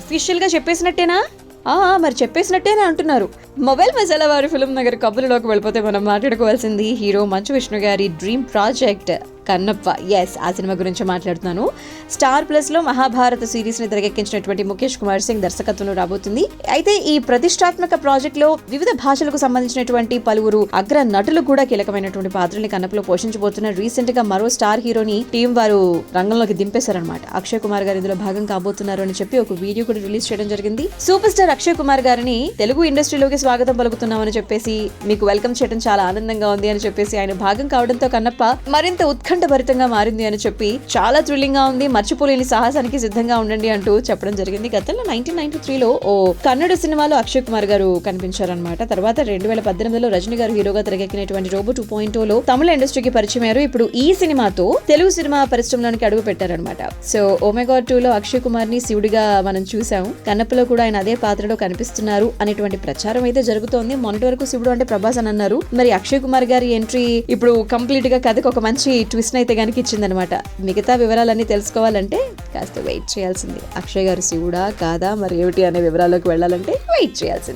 Official గా చెప్పేసినట్టేనా? మరి చెప్పేసినట్టేనే అంటున్నారు. మొబైల్ మసాలా వారి ఫిల్మ్ నగర్ కబుర్లోకి వెళ్ళిపోతే మనం మాట్లాడుకోవాల్సింది హీరో మంచు విష్ణు గారి డ్రీమ్ ప్రాజెక్ట్ కన్నప్ప. ఎస్, ఆ సినిమా గురించి మాట్లాడుతున్నాను. స్టార్ ప్లస్ లో మహాభారత సిరీస్ ని తెరకెక్కించినటువంటి ముఖేష్ కుమార్ సింగ్ దర్శకత్వంలో రాబోతుంది. అయితే ఈ ప్రతిష్టాత్మక ప్రాజెక్ట్ లో వివిధ భాషలకు సంబంధించినటువంటి పలువురు అగ్ర నటులు కూడా కీలకమైనటువంటి పాత్రల్ని కన్నప్పలో పోషించబోతున్నారు. రీసెంట్ గా మరో స్టార్ హీరోని టీం వారు రంగంలోకి దింపేశారనమాట. అక్షయ్ కుమార్ గారు ఇందులో భాగం కాబోతున్నారు అని చెప్పి ఒక వీడియో కూడా రిలీజ్ చేయడం జరిగింది. సూపర్ స్టార్ అక్షయ్ కుమార్ గారిని తెలుగు ఇండస్ట్రీలోకి స్వాగతం పలుకుతున్నామని చెప్పేసి, మీకు వెల్కమ్ చేయడం చాలా ఆనందంగా ఉంది అని చెప్పేసి, ఆయన భాగం కావడంతో కన్నప్ప మరింత ఉత్కంఠభరితంగా మారింది అని చెప్పి, చాలా థ్రిల్లింగ్ గా ఉంది, మర్చిపోలేని సాహసానికి సిద్ధంగా ఉండండి అంటూ చెప్పడం జరిగింది. గతంలో 1993లో ఓ కన్నడ సినిమాలో అక్షయ్ కుమార్ గారు కనిపించారనమాట. తర్వాత 2018లో రజనీ గారు హీరోగా తెరకెక్కినటువంటి రోబో 2.0లో తమిళ ఇండస్ట్రీకి పరిచయం అయ్యారు. ఇప్పుడు ఈ సినిమాతో తెలుగు సినిమా పరిశ్రమలోనికి అడుగు పెట్టారనమాట. సో ఓమెగా 2లో అక్షయ్ కుమార్ ని శివుడిగా మనం చూసాం. కన్నప్పలో కూడా ఆయన అదే పాత్రలో కనిపిస్తున్నారు అనేటువంటి ప్రచారం అయితే జరుగుతోంది. మొన్నటి వరకు శివుడు అంటే ప్రభాస్ అని అన్నారు. మరి అక్షయ్ కుమార్ గారి ఎంట్రీ ఇప్పుడు కంప్లీట్ గా కథకు ఒక మంచి ట్విస్ట్ అయితే కనుక ఇచ్చిందనమాట. మిగతా వివరాలన్నీ తెలుసుకోవాలంటే కాస్త వెయిట్ చేయాల్సింది. అక్షయ్ గారు శివుడా కాదా మరి ఏమిటి అనే వివరాల్లోకి వెళ్ళాలంటే వెయిట్ చేయాల్సింది.